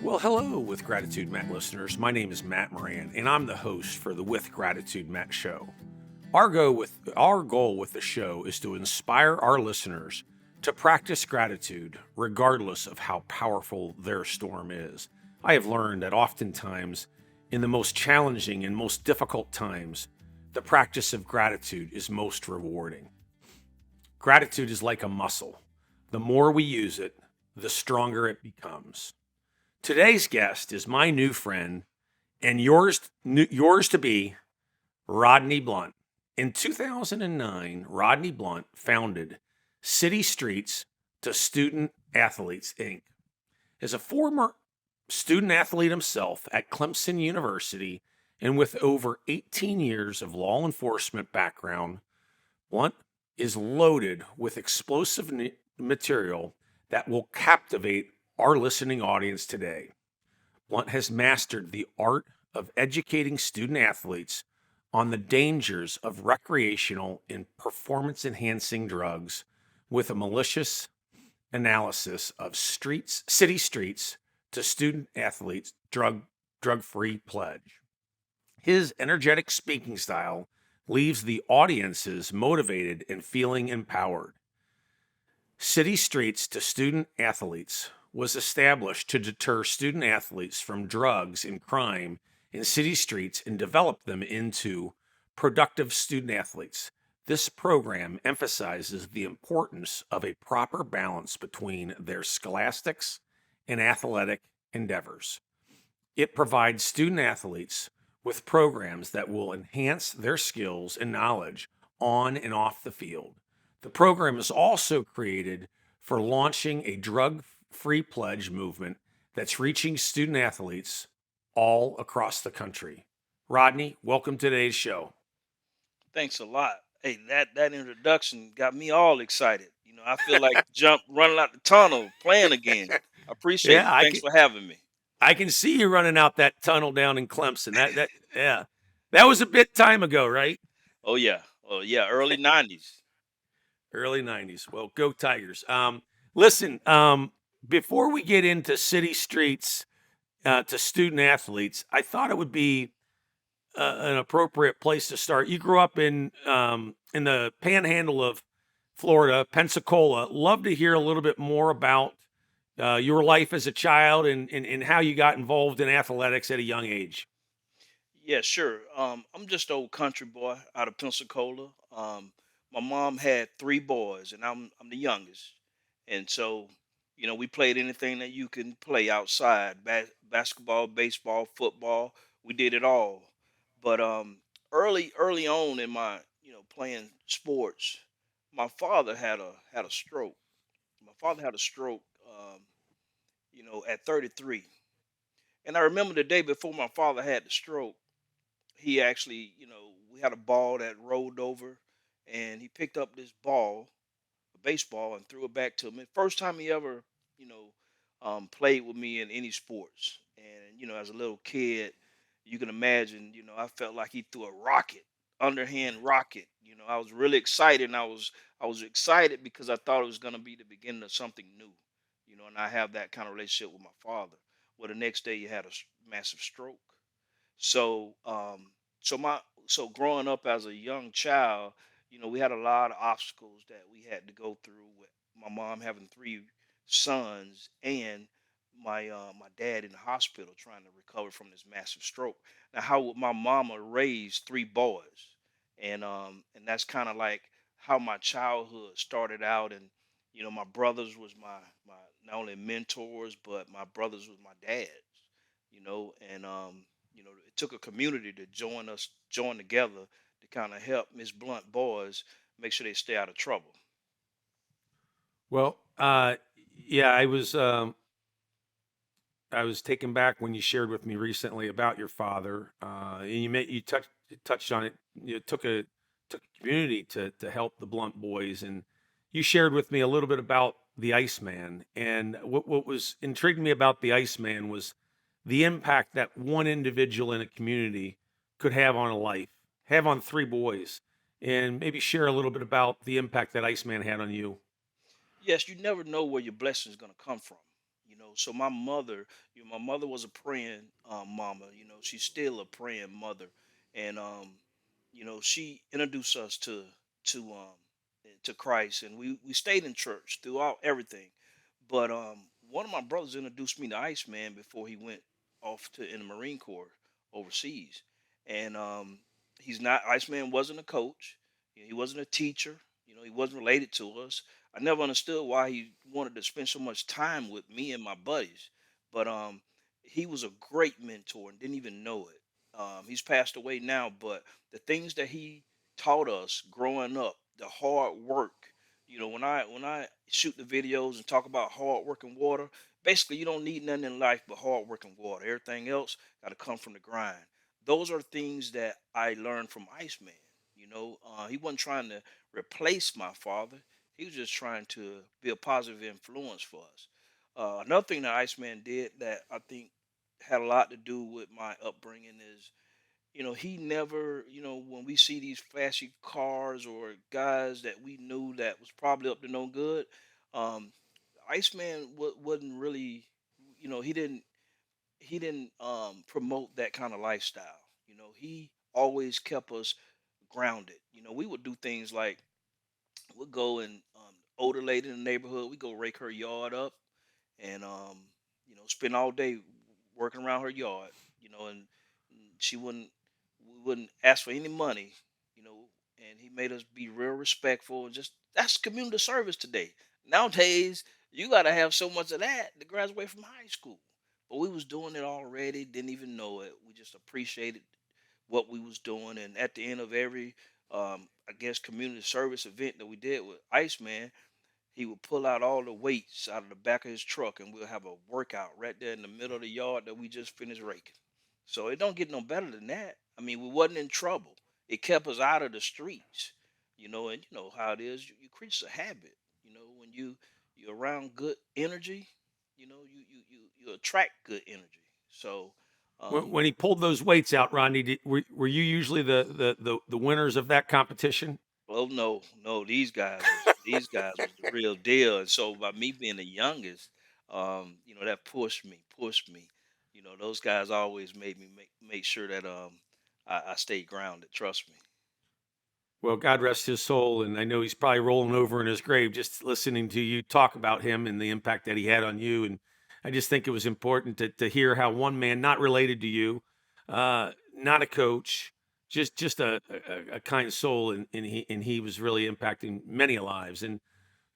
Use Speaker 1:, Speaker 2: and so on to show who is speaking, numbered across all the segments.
Speaker 1: Well, hello, With Gratitude Matt listeners. My name is Matt Moran, and I'm the host for the With Gratitude Matt show. Our goal with the show is to inspire our listeners to practice gratitude regardless of how powerful their storm is. I have learned that oftentimes, in the most challenging and most difficult times, the practice of gratitude is most rewarding. Gratitude is like a muscle. The more we use it, the stronger it becomes. Today's guest is my new friend and yours to be, Rodney Blunt. In 2009, Rodney Blunt founded City Streets to Student Athletes, Inc. As a former student athlete himself at Clemson University and with over 18 years of law enforcement background, Blunt is loaded with explosive material that will captivate our listening audience today. Blunt has mastered the art of educating student athletes on the dangers of recreational and performance enhancing drugs with a malicious analysis of city streets to student athletes drug-free pledge. His energetic speaking style leaves the audiences motivated and feeling empowered. City Streets to Student Athletes was established to deter student athletes from drugs and crime in city streets and develop them into productive student athletes. This program emphasizes the importance of a proper balance between their scholastics and athletic endeavors. It provides student athletes with programs that will enhance their skills and knowledge on and off the field. The program is also created for launching a drug-free pledge movement that's reaching student athletes all across the country. Rodney, welcome to today's show.
Speaker 2: Thanks a lot. Hey, that introduction got me all excited. I feel like jump running out the tunnel, playing again. I appreciate
Speaker 1: Yeah,
Speaker 2: it. Thanks for having me.
Speaker 1: I can see you running out that tunnel down in Clemson. Yeah. That was a bit time ago, right?
Speaker 2: Oh yeah, early '90s.
Speaker 1: Early 90s. Well, go Tigers. Listen, before we get into city streets to student athletes, I thought it would be an appropriate place to start. You grew up in the panhandle of Florida, Pensacola. Love to hear a little bit more about your life as a child and how you got involved in athletics at a young age.
Speaker 2: Yeah, sure. I'm just old country boy out of Pensacola. My mom had three boys, and I'm the youngest, and so we played anything that you can play outside: basketball, baseball, football. We did it all. But early on in my playing sports, my father had a stroke. My father had a stroke, at 33, and I remember the day before my father had the stroke. He actually, we had a ball that rolled over, and he picked up this ball, a baseball, and threw it back to me. First time he ever, you know, played with me in any sports. And as a little kid, you can imagine, I felt like he threw a rocket, underhand rocket. I was really excited, and I was excited because I thought it was going to be the beginning of something new. And I have that kind of relationship with my father. Well, the next day he had a massive stroke. So, so growing up as a young child, we had a lot of obstacles that we had to go through with my mom having three sons and my dad in the hospital trying to recover from this massive stroke. Now, how would my mama raise three boys? And that's kind of like how my childhood started out. And my brothers was my not only mentors, but my brothers was my dads. And it took a community to join together to kind of help Miss Blunt boys make sure they stay out of trouble.
Speaker 1: Well, yeah, I was taken back when you shared with me recently about your father, and you touched on it. You took a community to help the Blunt boys, and you shared with me a little bit about the Iceman. And what was intriguing me about the Iceman was the impact that one individual in a community could have on a life, have on three boys, and maybe share a little bit about the impact that Iceman had on you.
Speaker 2: Yes, you never know where your blessing is going to come from. So my mother was a praying mama. She's still a praying mother, and she introduced us to Christ, and we stayed in church throughout everything. But one of my brothers introduced me to Iceman before he went off to in the Marine Corps overseas, and he's not Iceman wasn't a coach, he wasn't a teacher, he wasn't related to us. I never understood why he wanted to spend so much time with me and my buddies, but he was a great mentor and didn't even know it. He's passed away now, but the things that he taught us growing up, the hard work. When I shoot the videos and talk about hard work and water, basically you don't need nothing in life but hard work and water. Everything else got to come from the grind. Those are things that I learned from Iceman. He wasn't trying to replace my father. He was just trying to be a positive influence for us. Another thing that Iceman did that I think had a lot to do with my upbringing is, he never, when we see these flashy cars or guys that we knew that was probably up to no good, um, Iceman wasn't really, he didn't promote that kind of lifestyle. He always kept us grounded. We would do things like we'd go and older lady in the neighborhood, we go rake her yard up and spend all day working around her yard, and she wouldn't we wouldn't ask for any money, you know, and he made us be real respectful and just that's community service today. Nowadays, you gotta have so much of that to graduate from high school. But we was doing it already, didn't even know it. We just appreciated what we was doing. And at the end of every I guess community service event that we did with Iceman, he would pull out all the weights out of the back of his truck and we'll have a workout right there in the middle of the yard that we just finished raking. So it don't get no better than that. I mean, we wasn't in trouble. It kept us out of the streets, and you know how it is. You create a habit. When you're around good energy, you attract good energy. So
Speaker 1: When he pulled those weights out, Rodney, were you usually the winners of that competition?
Speaker 2: oh no, no, these guys was the real deal. And so by me being the youngest, that pushed me. Those guys always made me make sure that I stayed grounded. Trust me.
Speaker 1: Well, God rest his soul, and I know he's probably rolling over in his grave just listening to you talk about him and the impact that he had on you. And I just think it was important to hear how one man, not related to you, not a coach, just a kind soul, and he was really impacting many lives. And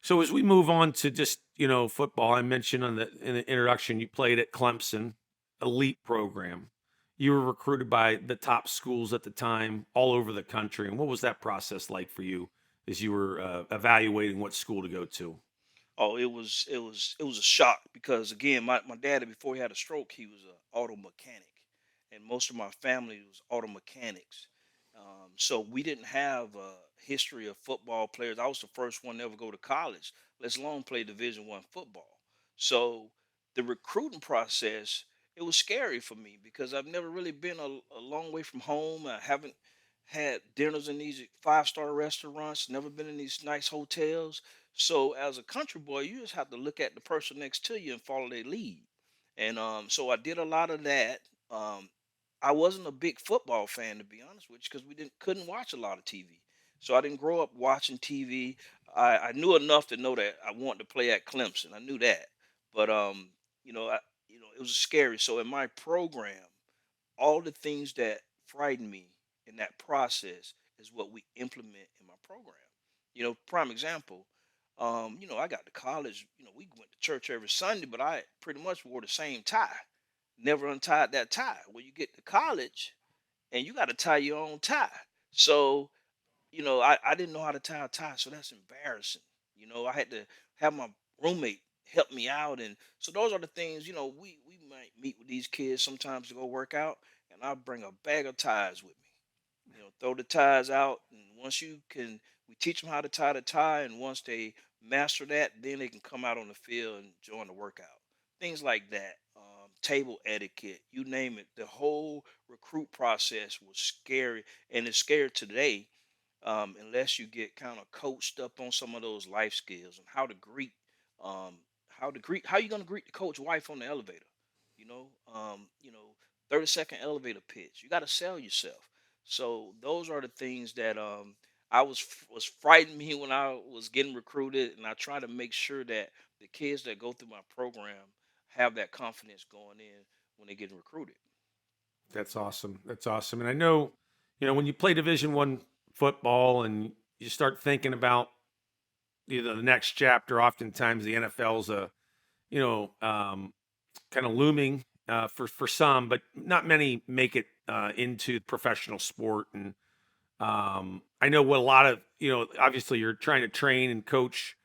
Speaker 1: so as we move on to just football, I mentioned in the introduction you played at Clemson, elite program. You were recruited by the top schools at the time, all over the country. And what was that process like for you as you were evaluating what school to go to?
Speaker 2: Oh, it was a shock because again, my daddy before he had a stroke, he was an auto mechanic, and most of my family was auto mechanics. So we didn't have a history of football players. I was the first one to ever go to college, let alone play Division 1 football. So the recruiting process, it was scary for me because I've never really been a long way from home. I haven't had dinners in these five-star restaurants, never been in these nice hotels. So as a country boy, you just have to look at the person next to you and follow their lead. And so I did a lot of that. Um, I wasn't a big football fan to be honest with you because we didn't couldn't watch a lot of TV. So I didn't grow up watching TV. I knew enough to know that I wanted to play at Clemson. I knew that, but it was scary. So in my program, all the things that frighten me in that process is what we implement in my program. Prime example, I got to college, we went to church every Sunday, but I pretty much wore the same tie. Never untied that tie. When you get to college and you got to tie your own tie. So I didn't know how to tie a tie, so that's embarrassing. I had to have my roommate help me out, and so those are the things. We might meet with these kids sometimes to go work out, and I bring a bag of ties with me. Throw the ties out, and once we teach them how to tie the tie, and once they master that, then they can come out on the field and join the workout. Things like that. Table etiquette, you name it. The whole recruit process was scary, and it's scary today unless you get kind of coached up on some of those life skills and how to greet, how you gonna greet the coach wife on the elevator, you know, 30-second elevator pitch. You got to sell yourself. So those are the things that was frightening me when I was getting recruited, and I try to make sure that the kids that go through my program have that confidence going in when they get recruited.
Speaker 1: That's awesome. That's awesome. And I know, when you play Division 1 football and you start thinking about the next chapter, oftentimes the NFL's you know, um, kind of looming for some, but not many make it into professional sport. And I know what a lot of obviously you're trying to train and coach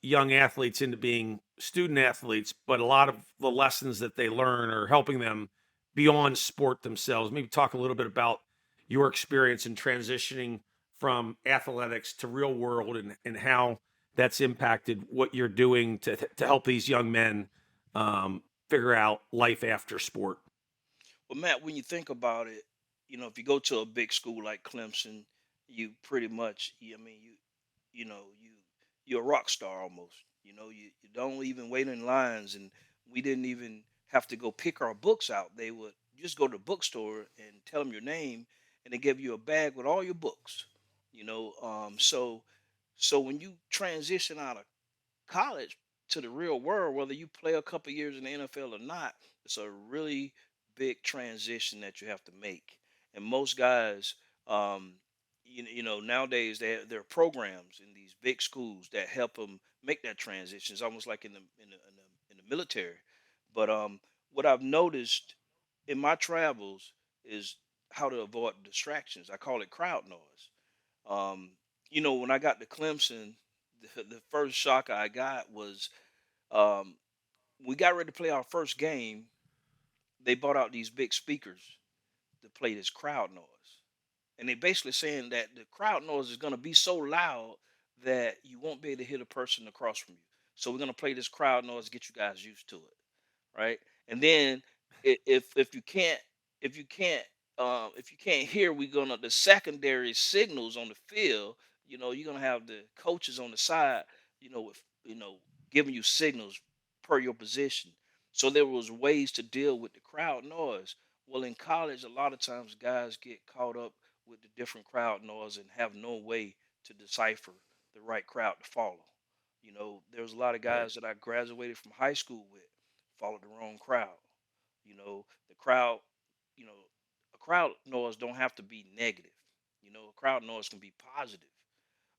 Speaker 1: young athletes into being student athletes, but a lot of the lessons that they learn are helping them beyond sport themselves. Maybe talk a little bit about your experience in transitioning from athletics to real world and how that's impacted what you're doing to help these young men figure out life after sport.
Speaker 2: Well, Matt, when you think about it, if you go to a big school like Clemson, you pretty much, I mean, you're a rock star almost. You don't even wait in lines, and we didn't even have to go pick our books out. They would just go to the bookstore and tell them your name, and they give you a bag with all your books. So when you transition out of college to the real world, whether you play a couple years in the NFL or not, it's a really big transition that you have to make. And most guys, nowadays there are programs in these big schools that help them make that transition. It's almost like in the military. But what I've noticed in my travels is how to avoid distractions. I call it crowd noise. Um, when I got to Clemson, the first shock I got was um, we got ready to play our first game. They bought out these big speakers to play this crowd noise. And they basically saying that the crowd noise is going to be so loud that you won't be able to hear the person across from you. So we're going to play this crowd noise to get you guys used to it, right? And then if you can't if you can't hear, we're gonna the secondary signals on the field. You're gonna have the coaches on the side. With giving you signals per your position. So there was ways to deal with the crowd noise. Well, in college, a lot of times guys get caught up with the different crowd noise and have no way to decipher the right crowd to follow. There's a lot of
Speaker 1: Right.
Speaker 2: guys that I graduated from high school with followed the wrong crowd. The crowd, you know, a crowd noise don't have to be negative. A crowd noise can be positive.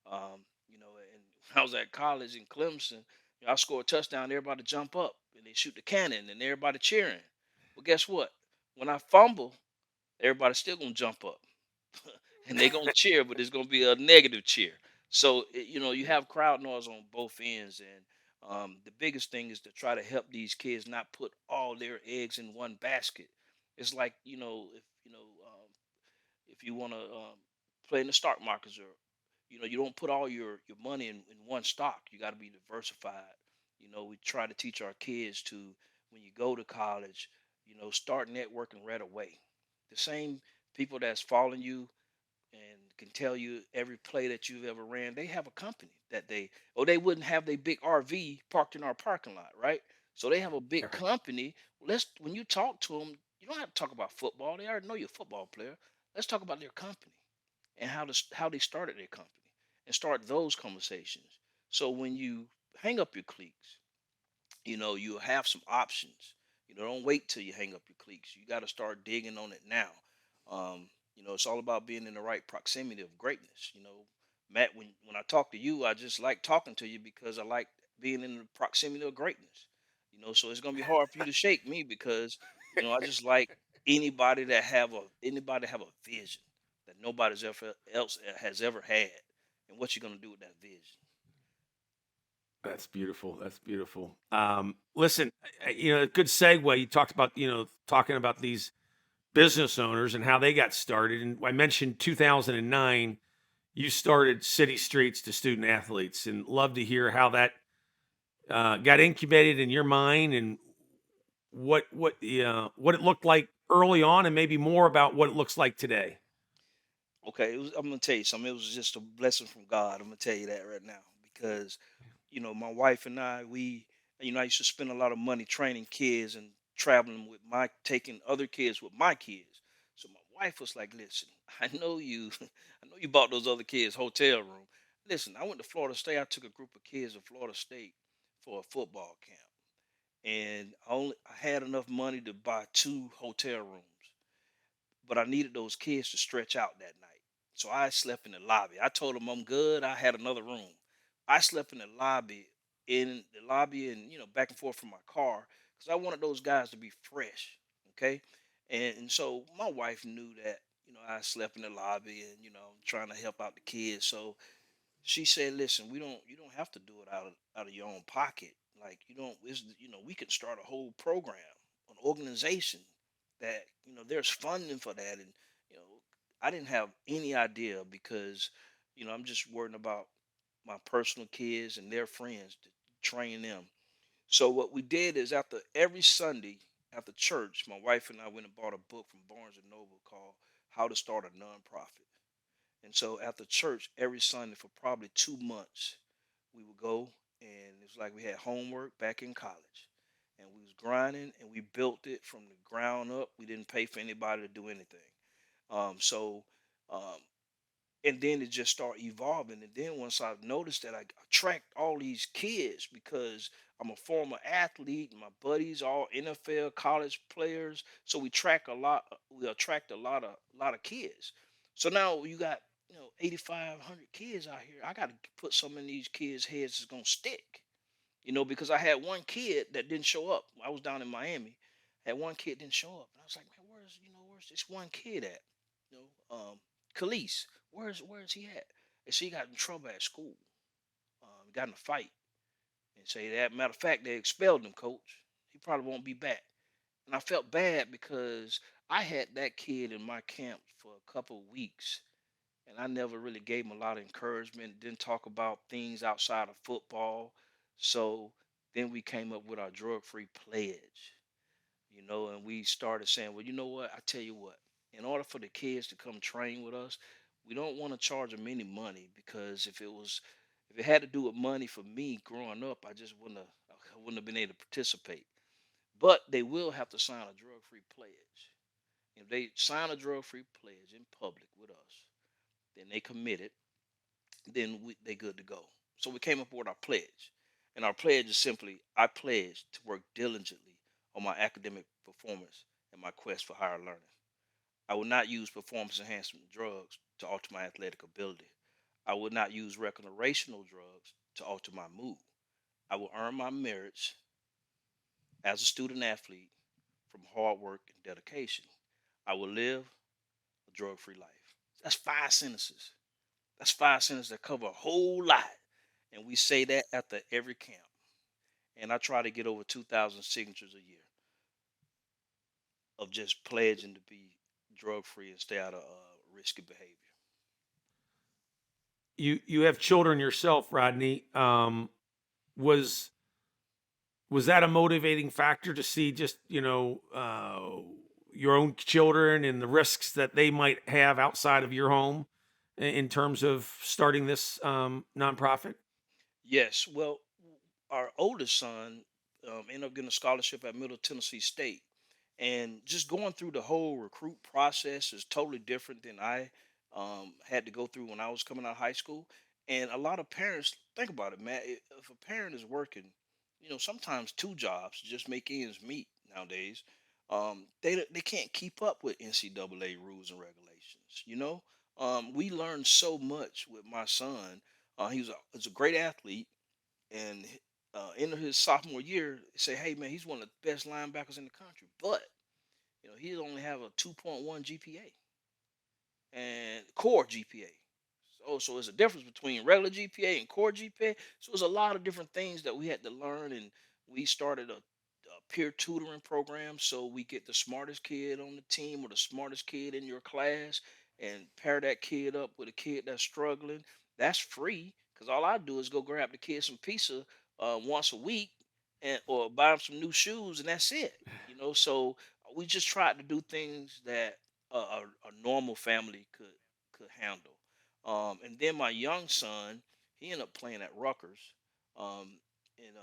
Speaker 2: And when I was at college in Clemson, I score a touchdown, everybody jump up and they shoot the cannon and everybody cheering. Well, guess what? When I fumble, everybody's still gonna jump up and they're gonna cheer, but it's gonna be a negative cheer. So you have crowd noise on both ends, and the biggest thing is to try to help these kids not put all their eggs in one basket. It's like if you want to play in the stock markets, or you don't put all your money in one stock. You got to be diversified. We try to teach our kids to, when you go to college, start networking right away. The same people that's following you and can tell you every play that you've ever ran, they have a company that or they wouldn't have their big RV parked in our parking lot, right? So they have a big
Speaker 1: Right.
Speaker 2: company. When you talk to them, you don't have to talk about football. They already know you're a football player. Let's talk about their company and how they started their company, and start those conversations. So when you hang up your cleats, you have some options. Don't wait till you hang up your cleats. You got to start digging on it now. It's all about being in the right proximity of greatness. Matt, when I talk to you, I just like talking to you because I like being in the proximity of greatness. So it's gonna be hard for you to shake me because I just like anybody have a vision that nobody's ever else has ever had, and what you're gonna do with that vision.
Speaker 1: That's beautiful. That's beautiful. Listen, a good segue. You talked about, talking about these business owners and how they got started. And I mentioned 2009, you started City Streets to Student Athletes, and love to hear how that got incubated in your mind and what it looked like early on, and maybe more about what it looks like today.
Speaker 2: Okay, I'm gonna tell you something. It was just a blessing from God. I'm gonna tell you that right now because my wife and I, I used to spend a lot of money training kids and traveling with taking other kids with my kids. So my wife was like, "Listen, I know you, I know you bought those other kids hotel room. Listen, I went to Florida State. I took a group of kids to Florida State for a football camp, and I had enough money to buy two hotel rooms, but I needed those kids to stretch out that night. So I slept in the lobby. I told them I'm good. I had another room. I slept in the lobby, and back and forth from my car because I wanted those guys to be fresh. Okay, and so my wife knew that I slept in the lobby, and trying to help out the kids. So she said, "Listen, you don't have to do it out of your own pocket. Like you don't, we can start a whole program, an organization that there's funding for that." And you know, I didn't have any idea because I'm just worrying about my personal kids and their friends to train them. So what we did is after every Sunday after church, my wife and I went and bought a book from Barnes and Noble called "How to Start a Nonprofit." And so after church every Sunday for probably 2 months, we would go, and it was like we had homework back in college. And we was grinding, and we built it from the ground up. We didn't pay for anybody to do anything. So um, and then it just started evolving. And then once I noticed that I attract all these kids because I'm a former athlete, my buddies all NFL college players, so we attract a lot of kids. So now you got 8,500 kids out here. I got to put some in these kids' heads that's gonna stick. Because I had one kid that didn't show up. I was down in Miami. Had one kid didn't show up, and I was like, man, where's this one kid at? You Khalees, where's he at? And she got in trouble at school. Got in a fight, and say that matter of fact, they expelled him, coach. He probably won't be back. And I felt bad because I had that kid in my camp for a couple of weeks, and I never really gave him a lot of encouragement. Didn't talk about things outside of football. So then we came up with our drug-free pledge, and we started saying, well, you know what? I tell you what, in order for the kids to come train with us, we don't want to charge them any money because if it had to do with money for me growing up, I wouldn't have been able to participate. But they will have to sign a drug-free pledge. If they sign a drug-free pledge in public with us, then they committed, then they good to go. So we came up with our pledge. And our pledge is simply I pledge to work diligently on my academic performance and my quest for higher learning. I will not use performance enhancement drugs to alter my athletic ability. I will not use recreational drugs to alter my mood. I will earn my merits as a student athlete from hard work and dedication. I will live a drug free life. That's 5 sentences. That's 5 sentences that cover a whole lot. And we say that after every camp. And I try to get over 2,000 signatures a year of just pledging to be drug free and stay out of risky behavior.
Speaker 1: You have children yourself, Rodney. Was was that a motivating factor to see just your own children and the risks that they might have outside of your home in terms of starting this nonprofit?
Speaker 2: Yes. Well, our oldest son ended up getting a scholarship at Middle Tennessee State. And just going through the whole recruit process is totally different than I had to go through when I was coming out of high school. And a lot of parents think about it, man. If a parent is working, sometimes two jobs to just make ends meet nowadays. They can't keep up with NCAA rules and regulations. We learned so much with my son. He was a great athlete, and into his sophomore year, say, hey man, he's one of the best linebackers in the country, but he only have a 2.1 GPA and core GPA. So it's a difference between regular GPA and core GPA. So it's a lot of different things that we had to learn, and we started a peer tutoring program so we get the smartest kid on the team or the smartest kid in your class and pair that kid up with a kid that's struggling. That's free because all I do is go grab the kid some pizza once a week and or buy him some new shoes, and that's it. So we just tried to do things that a normal family could handle. And then my young son, he ended up playing at Rutgers. Um, and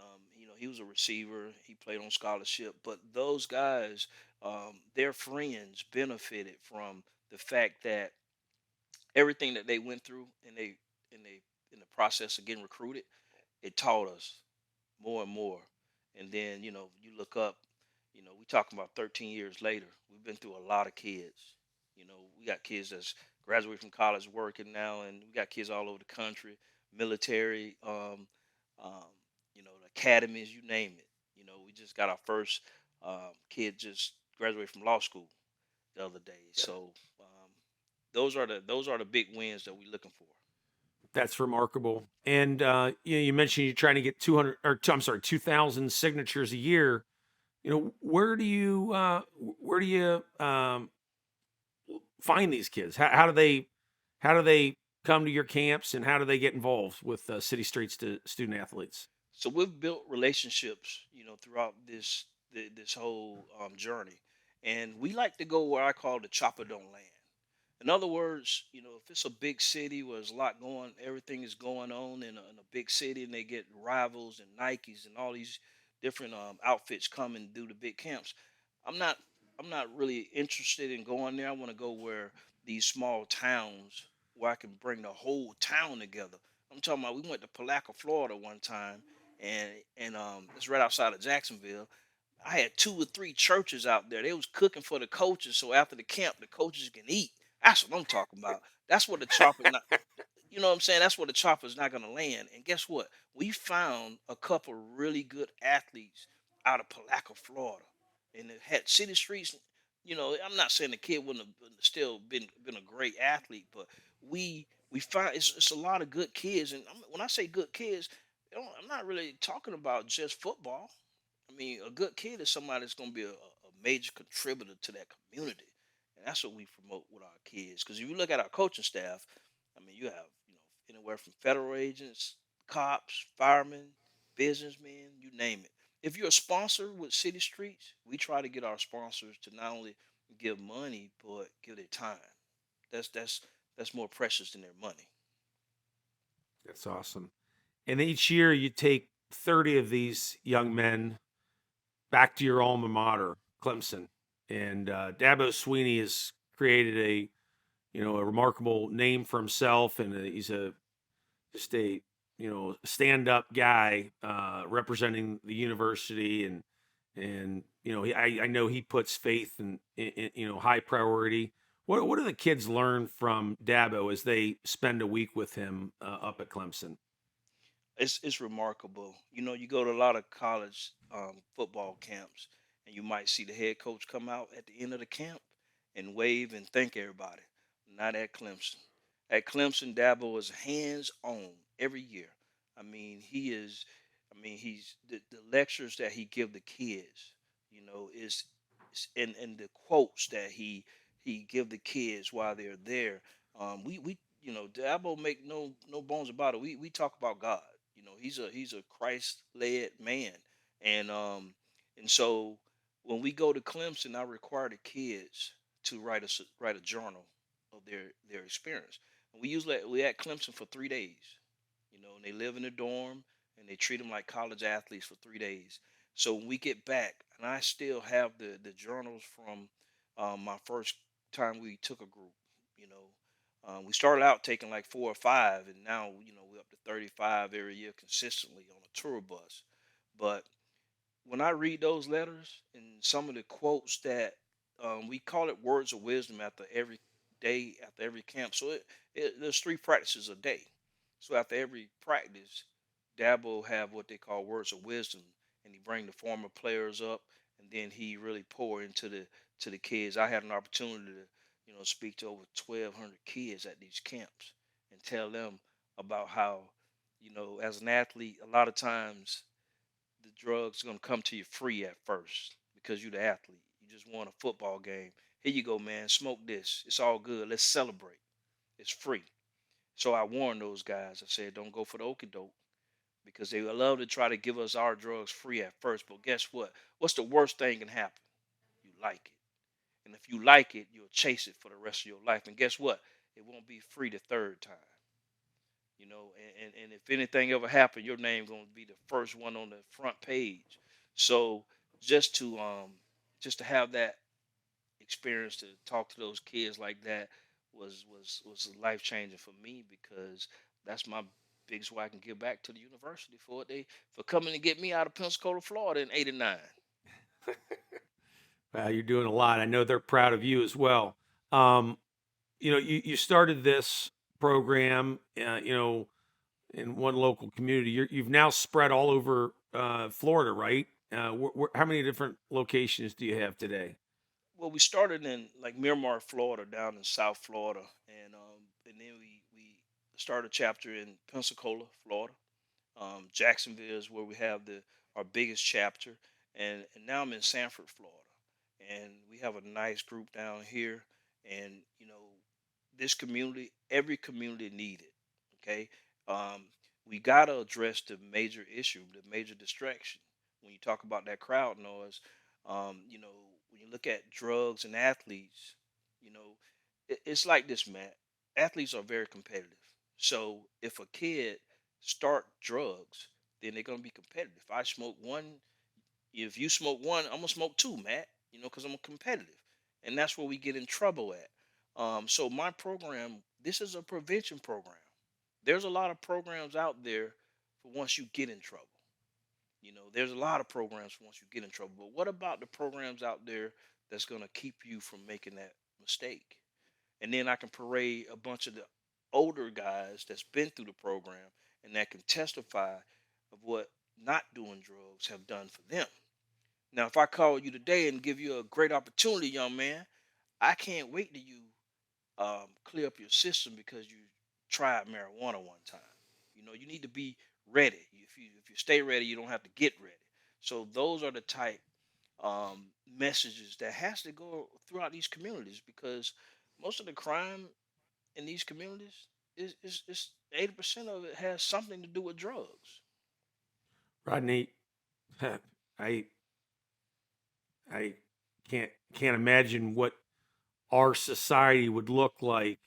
Speaker 2: he was a receiver. He played on scholarship, but those guys, their friends benefited from the fact that everything that they went through, and they in the process of getting recruited, it taught us more and more. And then, you look up, we talking about 13 years later. We've been through a lot of kids. We got kids that's graduated from college working now, and we got kids all over the country, military, um, the academies, you name it. We just got our first kid just graduated from law school the other day. So those are the big wins that we're looking for.
Speaker 1: That's remarkable. And you mentioned you're trying to get 200 or I'm sorry, 2,000 signatures a year. Where do you find these kids? How do they come to your camps, and how do they get involved with City Streets to student athletes?
Speaker 2: So we've built relationships, throughout this whole journey, and we like to go where I call the chopper don't land. In other words, if it's a big city where there's a lot going, everything is going on in a big city, and they get rivals and Nikes and all these different outfits coming and do the big camps. I'm not I'm not really interested in going there. I want to go where these small towns where I can bring the whole town together. I'm talking about we went to Palaca, Florida one time, and it's right outside of Jacksonville. I had two or three churches out there. They was cooking for the coaches, so after the camp, the coaches can eat. That's what I'm talking about. That's what the chopper. You know what I'm saying? That's where the chopper's not going to land. And guess what? We found a couple really good athletes out of Palaca, Florida, and it had city streets. I'm not saying the kid wouldn't have still been a great athlete, but we find it's a lot of good kids. And when I say good kids, I'm not really talking about just football. I mean, a good kid is somebody that's going to be a major contributor to that community, and that's what we promote with our kids. Because if you look at our coaching staff, I mean, you have anywhere from federal agents, cops, firemen, businessmen, you name it. If you're a sponsor with City Streets, we try to get our sponsors to not only give money but give their time. That's more precious than their money.
Speaker 1: That's awesome. And each year you take 30 of these young men back to your alma mater, Clemson. And Dabo Swinney has created a remarkable name for himself, and he's just a stand up guy representing the university, and I know he puts faith in high priority. What do the kids learn from Dabo as they spend a week with him up at Clemson?
Speaker 2: It's remarkable. You go to a lot of college football camps, and you might see the head coach come out at the end of the camp and wave and thank everybody. Not at Clemson. At Clemson, Dabo is hands on every year. I mean, he is. I mean, he's the lectures that he give the kids. Is and the quotes that he give the kids while they're there. We Dabo make no bones about it. We talk about God. He's a Christ led man, and so when we go to Clemson, I require the kids to write a journal of their experience. And we at Clemson for 3 days, and they live in a dorm, and they treat them like college athletes for 3 days. So when we get back, and I still have the journals from my first time we took a group. You know, we started out taking like 4 or 5, and now we're up to 35 every year consistently on a tour bus. But when I read those letters and some of the quotes that we call it words of wisdom after every day, after every camp. So there's 3 practices a day. So after every practice, Dabo have what they call words of wisdom, and he bring the former players up, and then he really pour into the kids. I had an opportunity to speak to over 1,200 kids at these camps and tell them about how as an athlete, a lot of times the drugs gonna come to you free at first because you're the athlete. You just won a football game. Here you go, man. Smoke this. It's all good. Let's celebrate. It's free. So I warned those guys. I said, don't go for the okie doke because they would love to try to give us our drugs free at first. But guess what? What's the worst thing can happen? You like it. And if you like it, you'll chase it for the rest of your life. And guess what? It won't be free the third time. And if anything ever happened, your name gonna be the first one on the front page. So just to um just to have that experience to talk to those kids like that was life changing for me, because that's my biggest way I can give back to the university for what they for coming to get me out of Pensacola, Florida in '89.
Speaker 1: Wow, you're doing a lot. I know they're proud of you as well. Um, you started this program, in one local community. You've now spread all over Florida, right? How many different locations do you have today?
Speaker 2: Well, we started in like Miramar, Florida, down in South Florida, and then we started a chapter in Pensacola, Florida. Jacksonville is where we have the our biggest chapter, and now I'm in Sanford, Florida, and we have a nice group down here. And this community, every community need it. Okay, um, we gotta address the major issue, the major distraction. When you talk about that crowd noise, when you look at drugs and athletes, it's like this, man. Athletes are very competitive. So if a kid start drugs, then they're gonna be competitive. If I smoke one, if you smoke one, I'm gonna smoke two, Matt. Because I'm competitive, and that's where we get in trouble at. So my program, this is a prevention program. There's a lot of programs out there for once you get in trouble. There's a lot of programs for once you get in trouble. But what about the programs out there that's gonna keep you from making that mistake? And then I can parade a bunch of the older guys that's been through the program and that can testify of what not doing drugs have done for them. Now, if I call you today and give you a great opportunity, young man, I can't wait till you clear up your system because you tried marijuana one time. You need to be ready. If you stay ready, you don't have to get ready. So those are the type messages that has to go throughout these communities, because most of the crime in these communities is 80% of it has something to do with drugs.
Speaker 1: Rodney, I I can't imagine what our society would look like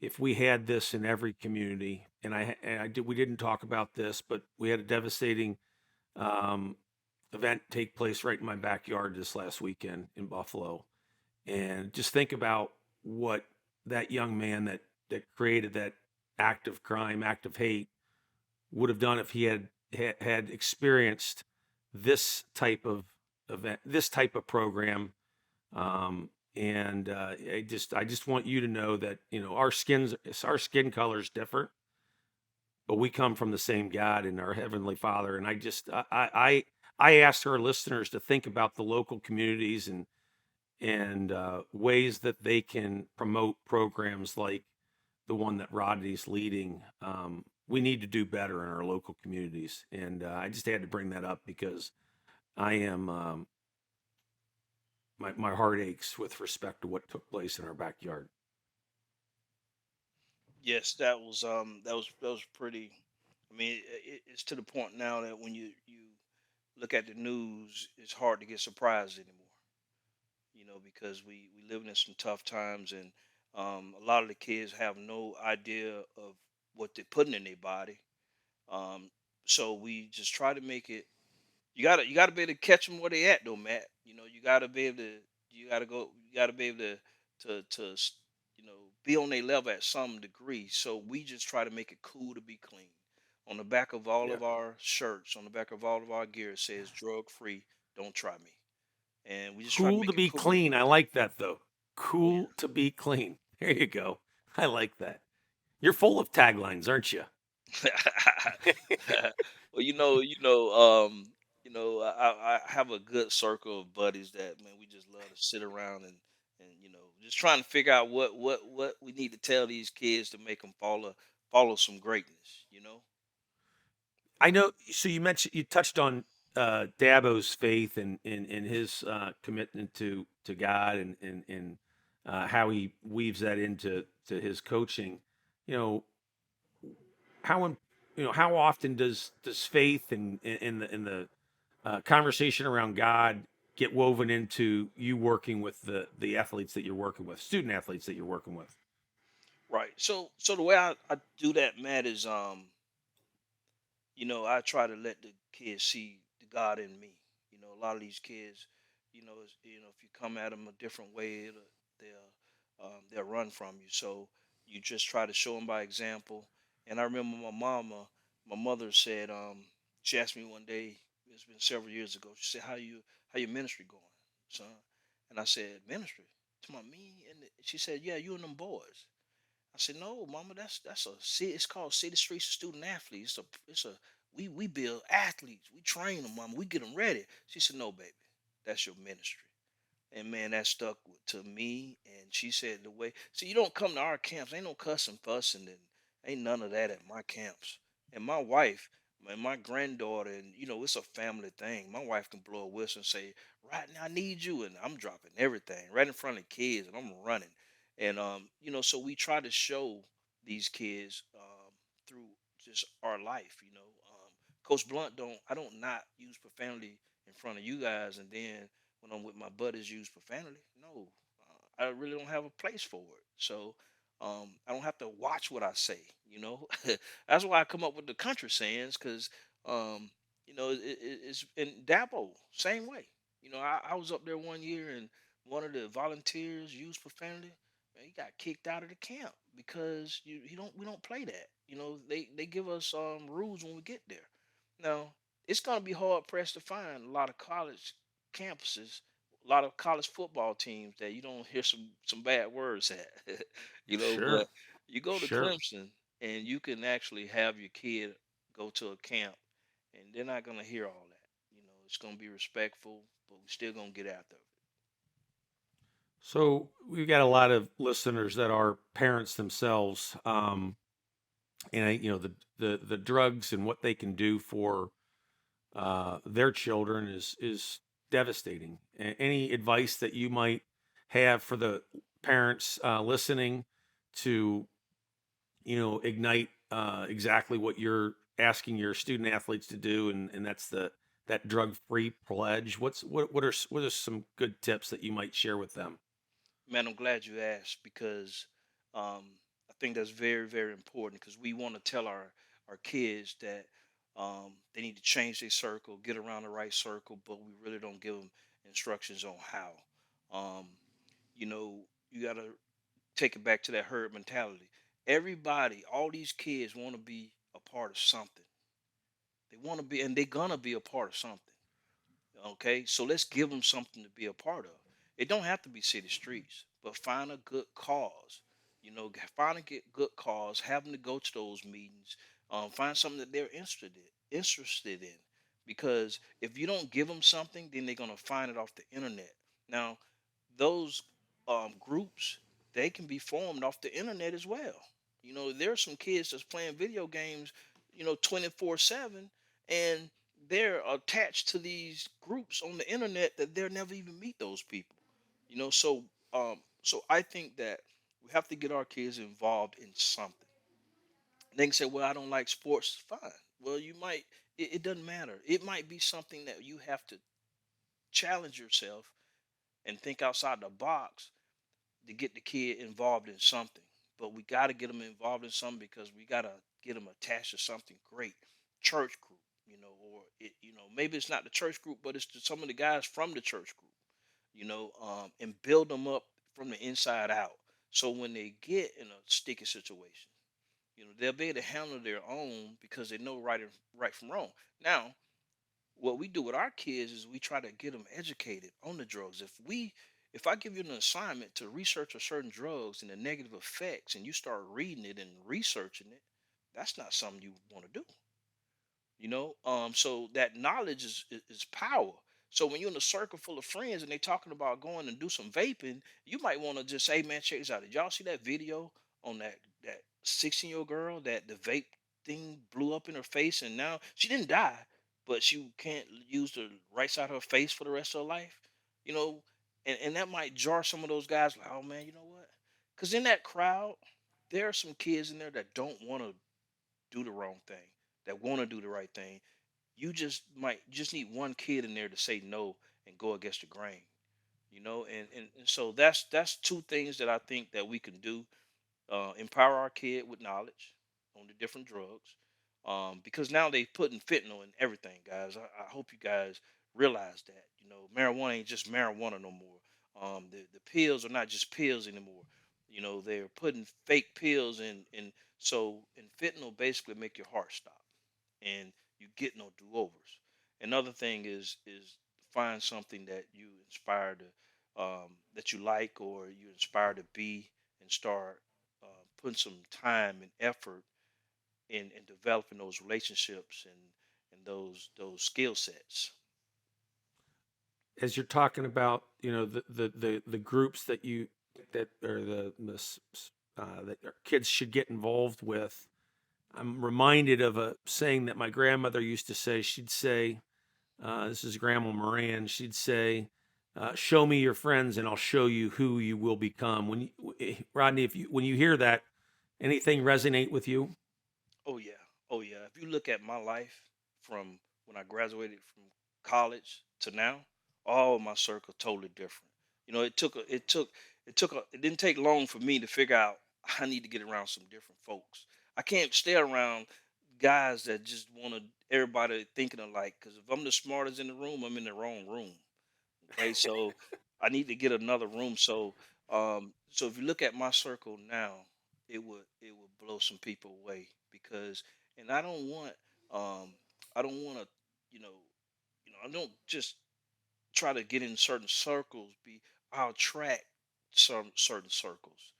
Speaker 1: if we had this in every community. We didn't talk about this, but we had a devastating um, event take place right in my backyard this last weekend in Buffalo. And just think about what that young man that created that act of crime, act of hate, would have done if he had experienced this type of event, this type of program. I just want you to know that our skin color is different, but we come from the same God and our heavenly Father. And I asked our listeners to think about the local communities and ways that they can promote programs like the one that Rodney's leading. We need to do better in our local communities, and I just had to bring that up because I am my heart aches with respect to what took place in our backyard.
Speaker 2: Yes, that was pretty. I mean, it's to the point now that when you look at the news, it's hard to get surprised anymore. Because we living in some tough times, and a lot of the kids have no idea of what they're putting in their body. Um, so we just try to make it. You gotta be able to catch them where they at, though, Matt. You gotta be able to. You gotta go. You gotta be able to be on their level at some degree. So we just try to make it cool to be clean. On the back of all
Speaker 1: Yeah.
Speaker 2: of our shirts, on the back of all of our gear, it says "drug free. Don't try me." And we just try to
Speaker 1: Cool to
Speaker 2: make it
Speaker 1: be
Speaker 2: cool.
Speaker 1: clean. I like that though.
Speaker 2: Oh
Speaker 1: Cool
Speaker 2: yeah.
Speaker 1: to be clean. There you go. I like that. You're full of taglines, aren't you?
Speaker 2: Well, I have a good circle of buddies that, man, we just love to sit around and just trying to figure out what we need to tell these kids to make them follow some greatness.
Speaker 1: I know. So you touched on Dabo's faith and his commitment to God and how he weaves that into his coaching. You know how im- how often does faith and the conversation around God get woven into you working with the athletes that you're working with, student athletes that you're working with?
Speaker 2: Right. So the way I do that, Matt, is I try to let the kids see the God in me. A lot of these kids, if you come at them a different way, they'll run from you. So you just try to show them by example. And I remember my mother said, she asked me one day, it's been several years ago. She said, how your ministry going, son?" And I said, "Ministry to my me," and she said, "Yeah, you and them boys." I said, "No, Mama, that's a city. It's called City Streets Student Athletes. It's a we build athletes. We train them, Mama. We get them ready." She said, "No, baby, that's your ministry." And man, that stuck to me. And she said, "The way, see, you don't come to our camps. Ain't no cussing, fussing, and ain't none of that at my camps." And my wife, and my granddaughter, and it's a family thing. My wife can blow a whistle and say, "Right now, I need you," and I'm dropping everything right in front of the kids, and I'm running. And so we try to show these kids through just our life. Coach Blunt don't I don't not use profanity in front of you guys, and then when I'm with my buddies use profanity. No, I really don't have a place for it. So I don't have to watch what I say. That's why I come up with the country sayings because it's in Dabo same way. I was up there one year and one of the volunteers used profanity. Man, he got kicked out of the camp because you don't we don't play that. They give us rules when we get there. Now it's gonna be hard pressed to find a lot of college campuses, a lot of college football teams that you don't hear some bad words at.
Speaker 1: Sure,
Speaker 2: But you go to
Speaker 1: sure.
Speaker 2: Clemson and you can actually have your kid go to a camp and they're not gonna hear all that. It's gonna be respectful, but we're still gonna get after it.
Speaker 1: So we've got a lot of listeners that are parents themselves, the drugs and what they can do for their children is devastating. Any advice that you might have for the parents listening to ignite exactly what you're asking your student athletes to do, and that's that drug free pledge. What are some good tips that you might share with them?
Speaker 2: Man, I'm glad you asked because I think that's very, very important because we want to tell our kids that they need to change their circle, get around the right circle, but we really don't give them instructions on how. Um, you got to take it back to that herd mentality. Everybody, all these kids want to be a part of something. They want to be, and they're gonna be a part of something. Okay, so let's give them something to be a part of. It don't have to be city streets, but find a good cause. Find a good cause. Have them to go to those meetings. Find something that they're interested in. Because if you don't give them something, then they're gonna find it off the internet. Now, those groups, they can be formed off the internet as well. There are some kids that's playing video games, 24/7, and they're attached to these groups on the internet that they'll never even meet those people. So I think that we have to get our kids involved in something. They can say, "Well, I don't like sports." Fine. Well, you might. It doesn't matter. It might be something that you have to challenge yourself and think outside the box to get the kid involved in something. But we got to get them involved in something because we got to get them attached to something great. Church group, or maybe it's not the church group, but it's some of the guys from the church group, and build them up from the inside out. So when they get in a sticky situation, they'll be able to handle their own because they know right from wrong. Now, what we do with our kids is we try to get them educated on the drugs. If I give you an assignment to research a certain drugs and the negative effects and you start reading it and researching it, that's not something you want to do. So that knowledge is power. So when you're in a circle full of friends and they talking about going and do some vaping, you might want to just say, "Man, check this out. Did y'all see that video on that 16-year-old girl that the vape thing blew up in her face and now she didn't die, but she can't use the right side of her face for the rest of her life?" you know and that might jar some of those guys like, "Oh man, you know what?" Because in that crowd there are some kids in there that don't want to do the wrong thing, that want to do the right thing. You just need one kid in there to say no and go against the grain. And so that's two things that I think that we can do. empower our kid with knowledge on the different drugs, because now they putting fentanyl in everything, guys. I hope you guys realize that. Marijuana ain't just marijuana no more. The pills are not just pills anymore. They're putting fake pills in, and fentanyl basically make your heart stop, and you get no do overs. Another thing is find something that you inspire to, that you like, or you inspire to be, and start putting some time and effort in developing those relationships and those skill sets.
Speaker 1: As you're talking about, the groups that you that or that our kids should get involved with, I'm reminded of a saying that my grandmother used to say. She'd say, "This is Grandma Moran." She'd say, "Show me your friends, and I'll show you who you will become." Rodney, if you when you hear that, anything resonate with you?
Speaker 2: Oh yeah, oh yeah. If you look at my life from when I graduated from college to now, all my circle totally different. It didn't take long for me to figure out I need to get around some different folks. I can't stay around guys that just want to everybody thinking alike. Because if I'm the smartest in the room, I'm in the wrong room. Okay, so I need to get another room. So if you look at my circle now, it would blow some people away, because, and um I don't want to, you know I don't just try to get in certain circles. I'll attract some certain circles,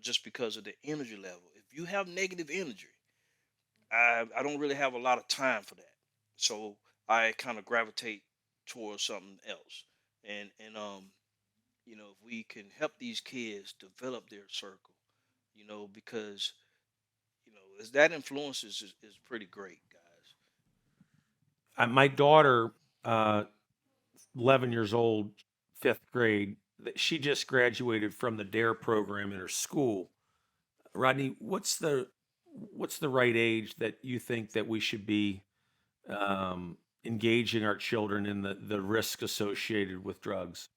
Speaker 2: just because of the energy level. If you have negative energy, I don't really have a lot of time for that. So I kind of gravitate towards something else. And if we can help these kids develop their circle, because as that influence is pretty great, guys.
Speaker 1: My daughter, uh, 11 years old, fifth grade, she just graduated from the DARE program in her school. Rodney, what's the right age that you think that we should be engaging our children in the risk associated with drugs?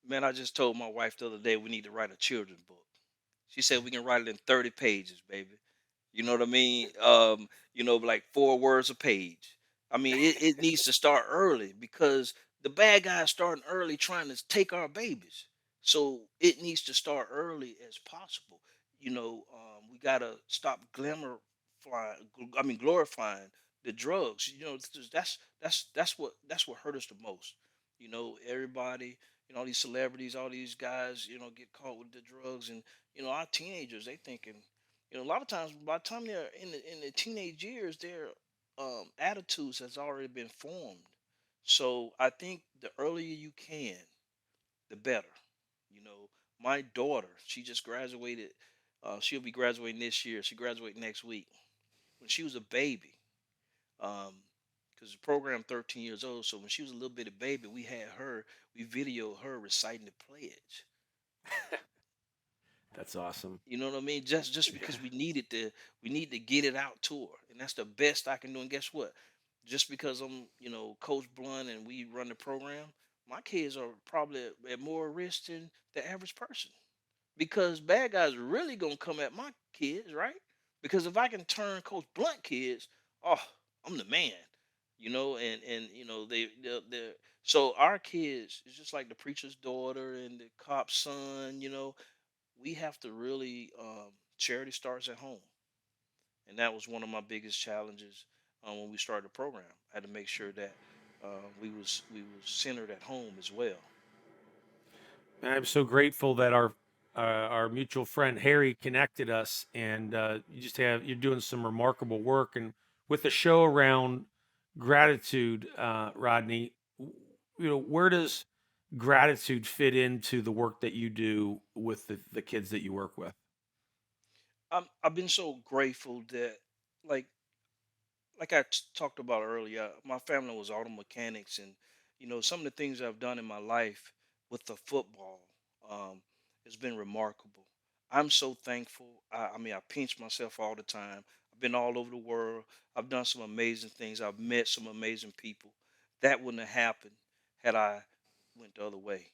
Speaker 2: Man, I just told my wife the other day we need to write a children's book. She said we can write it in 30 pages, baby. You know what I mean? Like 4 words a page. I mean, it needs to start early, because the bad guys starting early trying to take our babies. So it needs to start early as possible. We gotta stop glorifying the drugs. That's what hurt us the most. Everybody, all these celebrities, all these guys, get caught with the drugs, and our teenagers, they thinking, a lot of times by the time they're in the teenage years, their attitudes has already been formed. So I think the earlier you can, the better. You know, my daughter, she just graduated. She'll be graduating this year. She graduated next week. When she was a baby, because the program 13 years old. So when she was a little bitty baby, we videoed her reciting the pledge.
Speaker 1: That's awesome.
Speaker 2: You know what I mean? Just
Speaker 1: Yeah.
Speaker 2: because we need to get it out to her, and that's the best I can do. And guess what? Just because I'm, Coach Blunt, and we run the program, my kids are probably at more risk than the average person, because bad guys are really gonna come at my kids, right? Because if I can turn Coach Blunt kids, oh, I'm the man. And they're so our kids is just like the preacher's daughter and the cop's son. We have to really, charity starts at home, and that was one of my biggest challenges, when we started the program. I had to make sure that, we was centered at home as well.
Speaker 1: And I'm so grateful that our mutual friend Harry connected us, and you're doing some remarkable work, and with the show around gratitude, Rodney. Where does gratitude fit into the work that you do with the kids that you work with?
Speaker 2: I've been so grateful that, like talked about earlier, my family was auto mechanics, and some of the things I've done in my life with the football, um, has been remarkable. I'm so thankful. I mean, I pinch myself all the time. I've been all over the world. I've done some amazing things. I've met some amazing people. That wouldn't have happened had I went the other way.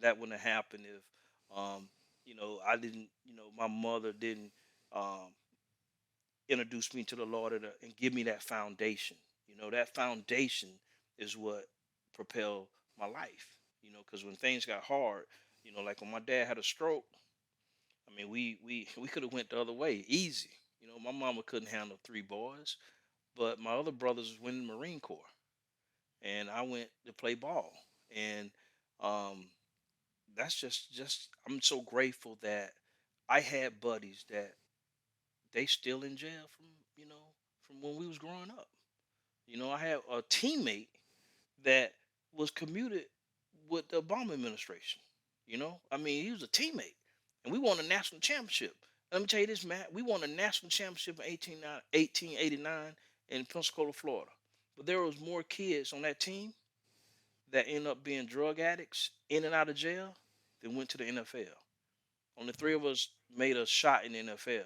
Speaker 2: That wouldn't have happened if, um, I didn't, my mother didn't um, introduce me to the Lord and give me that foundation. That foundation is what propelled my life. Because when things got hard, like when my dad had a stroke, I mean, we could have went the other way, easy. My mama couldn't handle three boys, but my other brothers was winning the Marine Corps, and I went to play ball, and um, that's just I'm so grateful that I had buddies that they still in jail from when we was growing up. I had a teammate that was commuted with the Obama administration. I mean, he was a teammate, and we won a national championship. Let me tell you this, Matt. We won a national championship in 1889 in Pensacola, Florida. But there was more kids on that team that ended up being drug addicts in and out of jail than went to the NFL. Only three of us made a shot in the NFL.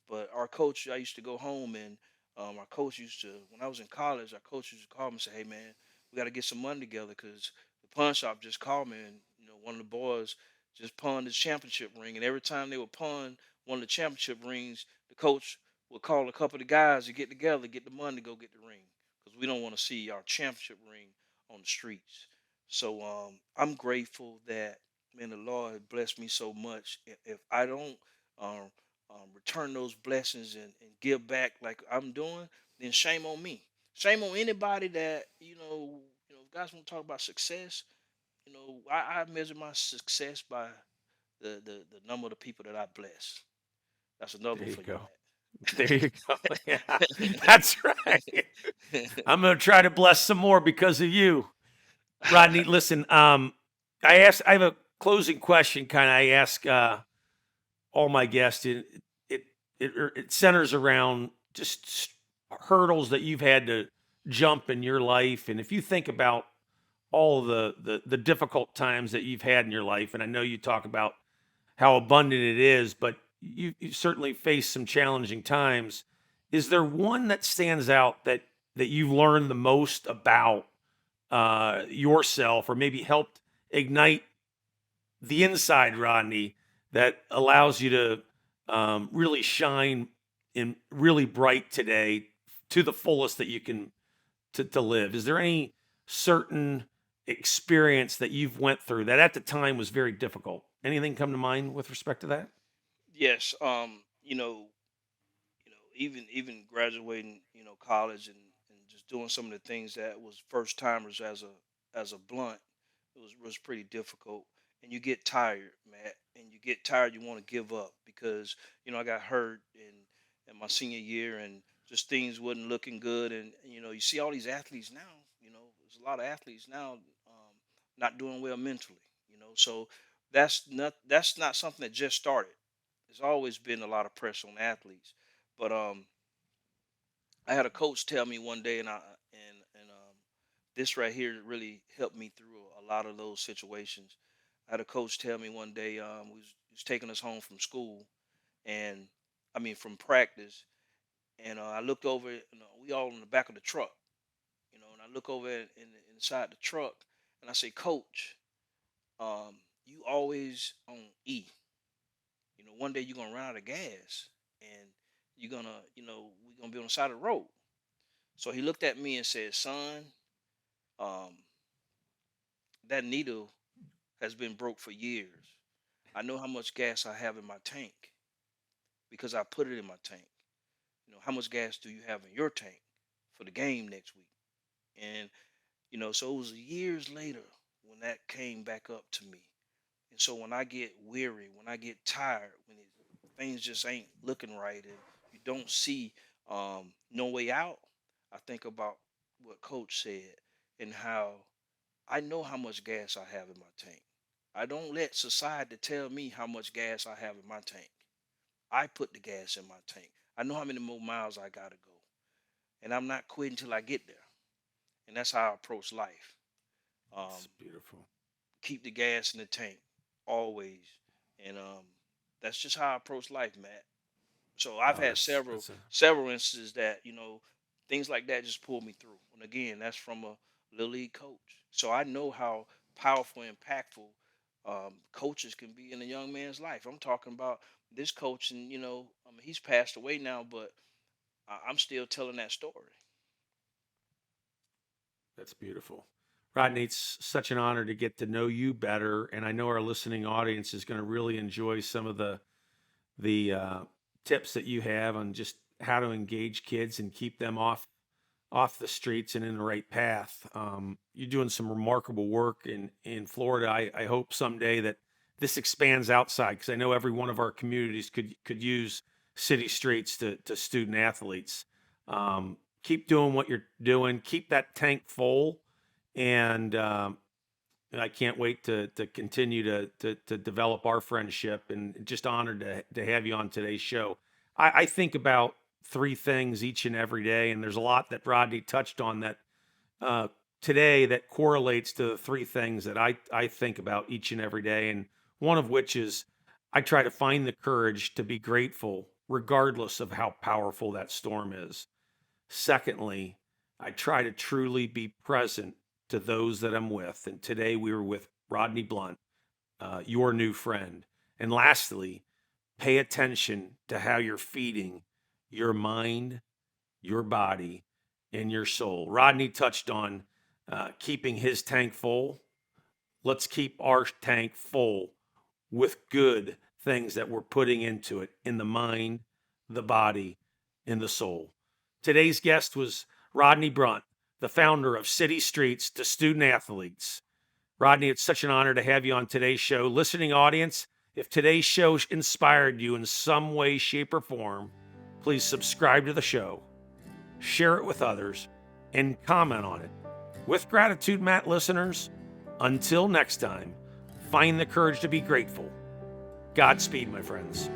Speaker 2: But our coach, I used to go home and our coach used to, when I was in college, our coach used to call me and say, "Hey man, we got to get some money together because the pawn shop just called me and one of the boys just pawned his championship ring. And every time they would pawn one of the championship rings, the coach would call a couple of the guys to get together, get the money to go get the ring because we don't want to see our championship ring on the streets." So I'm grateful that man, the Lord has blessed me so much. If I don't um, return those blessings and give back like I'm doing, then shame on me. Shame on anybody that if guys want to talk about success, I measure my success by the number of the people that I bless. That's another
Speaker 1: There
Speaker 2: one
Speaker 1: you
Speaker 2: for you,
Speaker 1: go. There you go. Yeah, that's right. I'm gonna try to bless some more because of you, Rodney.
Speaker 2: Matt.
Speaker 1: Listen, I have a closing question. Kind of, I ask all my guests. It it centers around just hurdles that you've had to jump in your life, and if you think about all the difficult times that you've had in your life, and I know you talk about how abundant it is, but you certainly faced some challenging times. Is there one that stands out that you've learned the most about yourself, or maybe helped ignite the inside Rodney that allows you to really shine in really bright today to the fullest that you can to live? Is there any certain experience that you've went through that at the time was very difficult? Anything come to mind with respect to that?
Speaker 2: Yes, even graduating, college and just doing some of the things that was first timers as a blunt, it was pretty difficult. And you get tired, Matt, and you get tired. You want to give up because I got hurt in my senior year, and just things wasn't looking good. And you see all these athletes now. There's a lot of athletes now not doing well mentally. So that's not something that just started. There's always been a lot of pressure on athletes, but I had a coach tell me one day, and this right here really helped me through a lot of those situations. I had a coach tell me one day, he was taking us home from school, and I mean from practice, and I looked over, we all in the back of the truck, and I look over inside the truck, and I say, "Coach, you always on E. One day you're gonna run out of gas, and we're gonna be on the side of the road." So he looked at me and said, "Son, um, that needle has been broke for years. I know how much gas I have in my tank because I put it in my tank. How much gas do you have in your tank for the game next week?" And so it was years later when that came back up to me. And so when I get weary, when I get tired, things just ain't looking right, and you don't see no way out, I think about what Coach said and how I know how much gas I have in my tank. I don't let society tell me how much gas I have in my tank. I put the gas in my tank. I know how many more miles I gotta go, and I'm not quitting till I get there. And that's how I approach life.
Speaker 1: It's
Speaker 2: Um,
Speaker 1: beautiful.
Speaker 2: Keep the gas in the tank always, and that's just how I approach life, Matt. So I've
Speaker 1: Oh,
Speaker 2: had
Speaker 1: that's
Speaker 2: several
Speaker 1: that's a
Speaker 2: several instances that things like that just pulled me through. And again, that's from a little league coach. So I know how powerful and impactful coaches can be in a young man's life. I'm talking about this coach, and I mean, he's passed away now, but I'm still telling that story.
Speaker 1: That's beautiful. Rodney, it's such an honor to get to know you better, and I know our listening audience is going to really enjoy some of the tips that you have on just how to engage kids and keep them off the streets and in the right path. You're doing some remarkable work in Florida. I hope someday that this expands outside, because I know every one of our communities could use city streets to student athletes. Keep doing what you're doing. Keep that tank full, and I can't wait to continue to develop our friendship, and just honored to have you on today's show. I think about three things each and every day, and there's a lot that Rodney touched on that uh, today that correlates to the three things that I think about each and every day. And one of which is I try to find the courage to be grateful regardless of how powerful that storm is. Secondly, I try to truly be present to those that I'm with. And today we were with Rodney Blunt, your new friend. And lastly, pay attention to how you're feeding your mind, your body, and your soul. Rodney touched on keeping his tank full. Let's keep our tank full with good things that we're putting into it in the mind, the body, and the soul. Today's guest was Rodney Blunt, the founder of City Streets to Student Athletes. Rodney, it's such an honor to have you on today's show. Listening audience, if today's show inspired you in some way, shape, or form, please subscribe to the show, share it with others, and comment on it. With gratitude, Matt listeners, until next time, find the courage to be grateful. Godspeed, my friends.